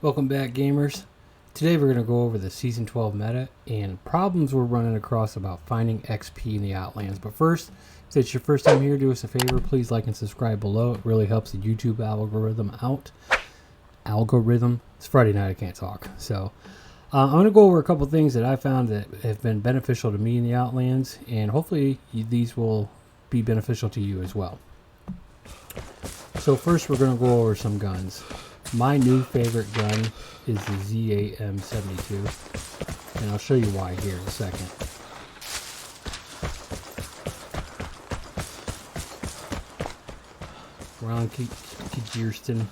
Welcome back, gamers. Today we're going to go over the Season 12 meta and problems we're running across about finding XP in the Outlands. But first, if it's your first time here, do us a favor. Please like and subscribe below. It really helps the YouTube algorithm out. It's Friday night, I can't talk. So I'm going to go over a couple things that I found that have been beneficial to me in the Outlands. And hopefully these will be beneficial to you as well. So first we're going to go over some guns. My new favorite gun is the ZAM72, and I'll show you why here in a second. Ron Kierston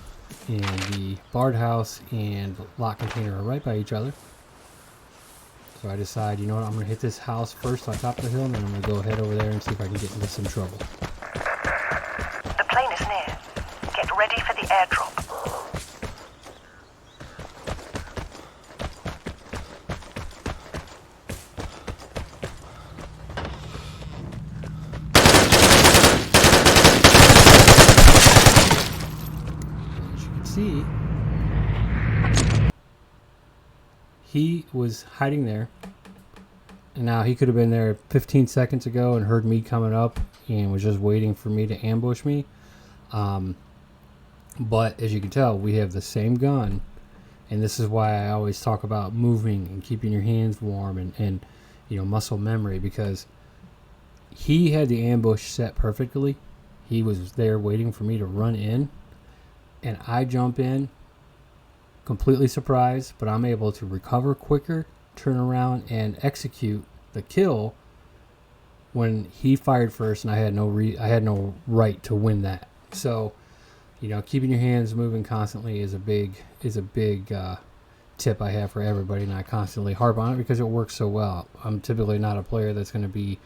and the Bard House and Lock Container are right by each other. So I decide, you know what, I'm going to hit this house first on top of the hill, and then I'm going to go head over there and see if I can get into some trouble. The plane is near. Get ready for the airdrop. See, he was hiding there, and now he could have been there 15 seconds ago and heard me coming up and was just waiting for me to ambush me. But as you can tell, we have the same gun, and this is why I always talk about moving and keeping your hands warm and you know, muscle memory, because he had the ambush set perfectly. He was there waiting for me to run in, and I jump in completely surprised, but I'm able to recover quicker, turn around, and execute the kill when he fired first, and I had no right to win that. So, you know, keeping your hands moving constantly is a big tip I have for everybody, and I constantly harp on it because it works so well. I'm typically not a player that's going to be,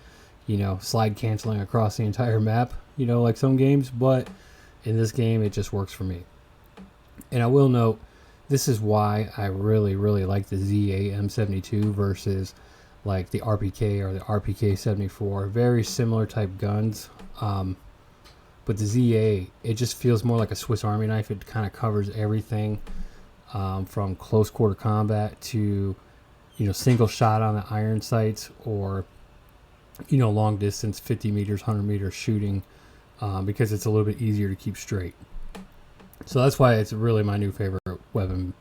you know, slide canceling across the entire map, you know, like some games, but in this game, it just works for me. And I will note, this is why I really like the ZAM72 versus like the RPK or the RPK-74. Very similar type guns. But the ZA, it just feels more like a Swiss Army knife. It kind of covers everything from close quarter combat to, you know, single shot on the iron sights, or, you know, long distance 50 meters, 100 meters shooting. Because it's a little bit easier to keep straight. So that's why it's really my new favorite weapon.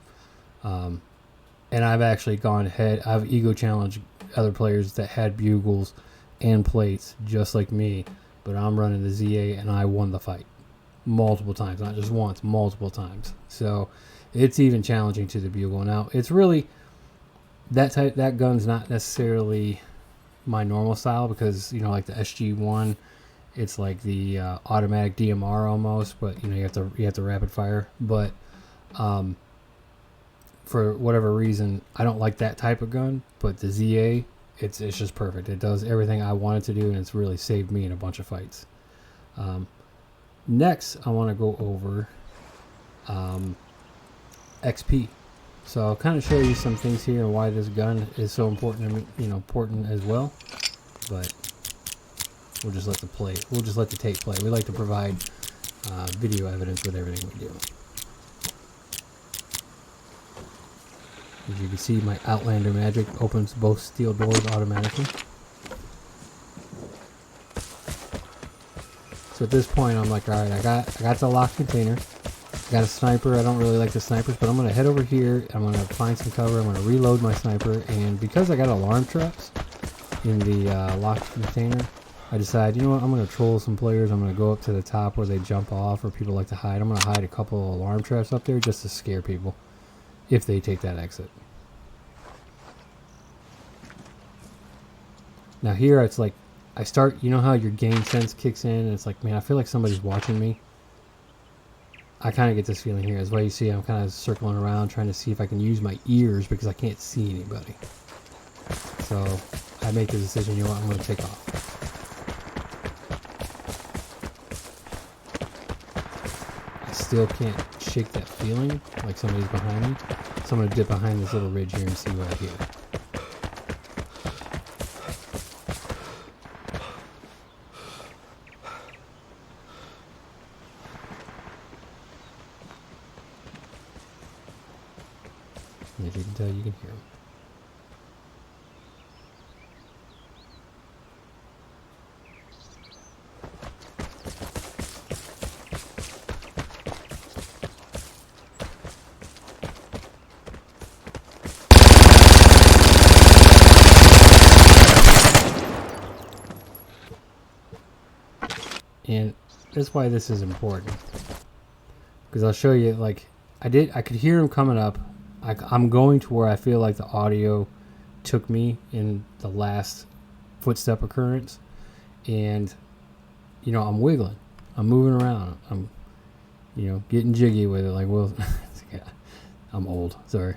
And I've actually gone ahead. I've ego challenged other players that had bugles and plates just like me. But I'm running the ZA, and I won the fight multiple times. Not just once, multiple times. So it's even challenging to the bugle. Now, it's really, that gun's not necessarily my normal style, because, you know, like the SG1, it's like the automatic DMR almost, but you know, you have to rapid fire. But for whatever reason, I don't like that type of gun. But the ZA, it's just perfect. It does everything I want it to do, and it's really saved me in a bunch of fights. Next, I want to go over XP. So I'll kind of show you some things here and why this gun is so important to me, you know, important as well. But we'll just let the tape play. We like to provide video evidence with everything we do. As you can see, my Outlander magic opens both steel doors automatically. So at this point, I'm like, all right, I got the lock container. I got a sniper. I don't really like the snipers, but I'm gonna head over here. I'm gonna find some cover. I'm gonna reload my sniper, and because I got alarm traps in the locked container, I decide, you know what, I'm going to troll some players. I'm going to go up to the top where they jump off or people like to hide. I'm going to hide a couple of alarm traps up there just to scare people if they take that exit. Now here it's like, I start, you know how your game sense kicks in and it's like, man, I feel like somebody's watching me. I kind of get this feeling here. That's why you see I'm kind of circling around trying to see if I can use my ears because I can't see anybody. So I make the decision, you know what, I'm going to take off. Still can't shake that feeling like somebody's behind me. So I'm going to dip behind this little ridge here and see what I hear. And as you can tell, you can hear them. And that's why this is important, because I'll show you. Like I could hear him coming up. I'm going to where I feel like the audio took me in the last footstep occurrence, and I'm wiggling, I'm moving around, I'm getting jiggy with it. Like, well, I'm old, sorry,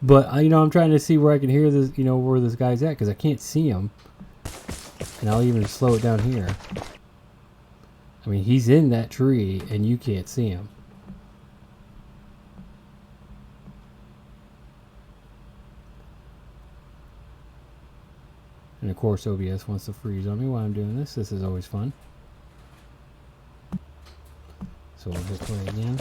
but I'm trying to see where I can hear this, where this guy's at, because I can't see him, and I'll even slow it down here. I mean, he's in that tree, and you can't see him. And of course, OBS wants to freeze on me while I'm doing this. This is always fun. So we'll hit play again.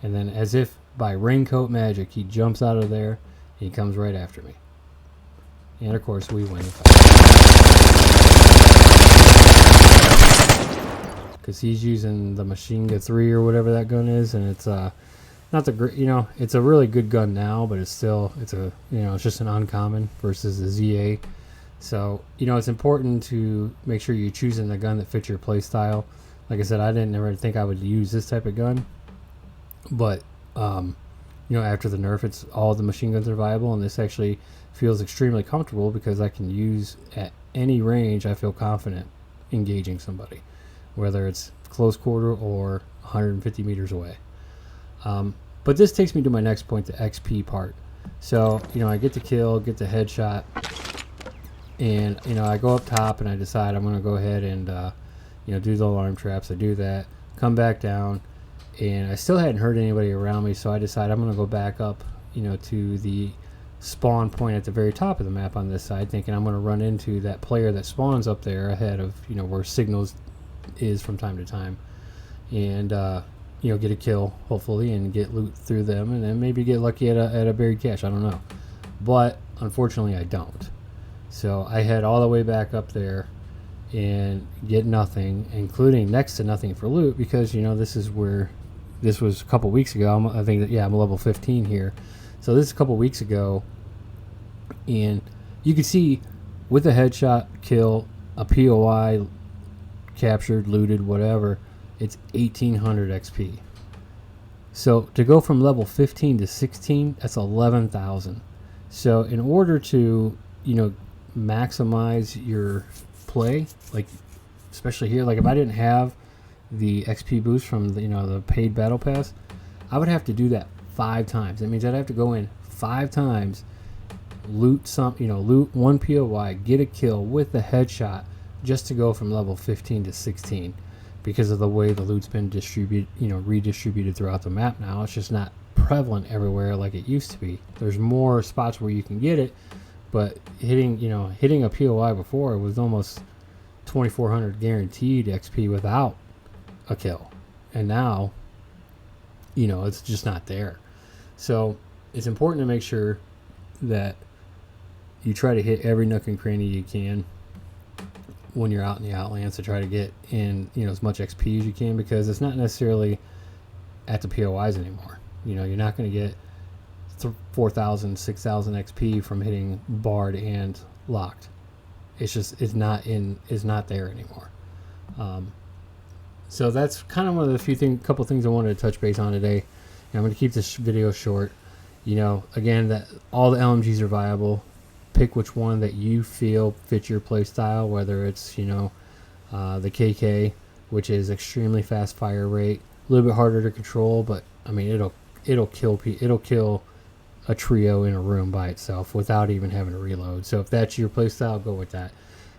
And then, as if by raincoat magic, he jumps out of there, and he comes right after me. And of course, we win the fight. Because he's using the Machine Gun 3 or whatever that gun is, and it's not the great, it's a really good gun now, but it's just an uncommon versus the ZA. So it's important to make sure you're choosing the gun that fits your play style. Like I said, I didn't ever think I would use this type of gun, but after the nerf, it's all the machine guns are viable, and this actually feels extremely comfortable because I can use at any range. I feel confident engaging somebody, whether it's close quarter or 150 meters away. But this takes me to my next point, the XP part. So, I get the kill, get the headshot, and, I go up top and I decide I'm going to go ahead and, do the alarm traps. I do that, come back down, and I still hadn't heard anybody around me, so I decide I'm going to go back up, to the spawn point at the very top of the map on this side, thinking I'm going to run into that player that spawns up there ahead of, where signals is from time to time, and get a kill hopefully and get loot through them, and then maybe get lucky at a buried cache. I don't know, but unfortunately I don't. So I head all the way back up there and get nothing, including next to nothing for loot, because this was a couple weeks ago. I'm a level 15 here, so this is a couple weeks ago, and you can see with a headshot kill, a POI captured, looted, whatever, it's 1800 XP. So to go from level 15 to 16, that's 11,000. So in order to maximize your play, like especially here, like if I didn't have the XP boost from the paid battle pass, I would have to do that 5 times. That means I'd have to go in 5 times, loot one POI, get a kill with the headshot, just to go from level 15 to 16, because of the way the loot's been redistributed throughout the map now. It's just not prevalent everywhere like it used to be. There's more spots where you can get it, but hitting a POI before was almost 2,400 guaranteed XP without a kill, and now it's just not there. So it's important to make sure that you try to hit every nook and cranny you can when you're out in the Outlands, to try to get in as much XP as you can, because it's not necessarily at the POIs anymore. You're not going to get 4,000, 6,000 XP from hitting barred and locked. It's not there anymore. So that's kind of one of the couple things I wanted to touch base on today. And I'm going to keep this video short. Again, that all the LMGs are viable. Pick which one that you feel fits your play style, whether it's the KK, which is extremely fast fire rate, a little bit harder to control, but I mean it'll kill a trio in a room by itself without even having to reload. So if that's your play style, go with that.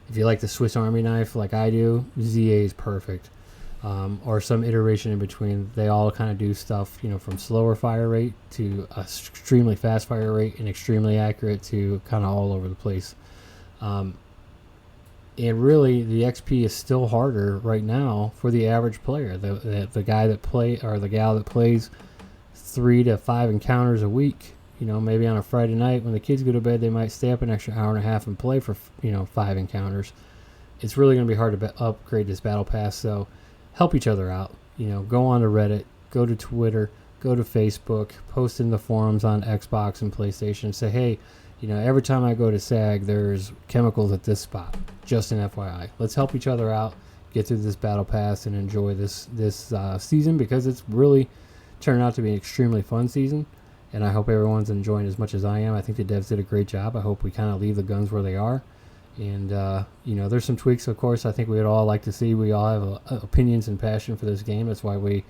If you like the Swiss Army knife like I do, ZA is perfect. Or some iteration in between. They all kind of do stuff, from slower fire rate to extremely fast fire rate, and extremely accurate to kind of all over the place. And really, the XP is still harder right now for the average player. The guy that the gal that plays 3 to 5 encounters a week. You know, maybe on a Friday night when the kids go to bed, they might stay up an extra hour and a half and play for 5 encounters. It's really going to be hard to upgrade this battle pass. So help each other out. You know, go on to Reddit, go to Twitter, go to Facebook, post in the forums on Xbox and PlayStation. Say, hey, you know, every time I go to SAG, there's chemicals at this spot. Just an FYI. Let's help each other out, get through this battle pass, and enjoy this season, because it's really turned out to be an extremely fun season. And I hope everyone's enjoying as much as I am. I think the devs did a great job. I hope we kind of leave the guns where they are. And, you know, there's some tweaks, of course, I think we'd all like to see. We all have opinions and passion for this game. That's why we,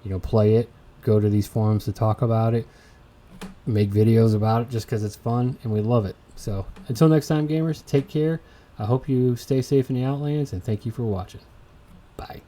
you know, play it, go to these forums to talk about it, make videos about it just because it's fun, and we love it. So until next time, gamers, take care. I hope you stay safe in the Outlands, and thank you for watching. Bye.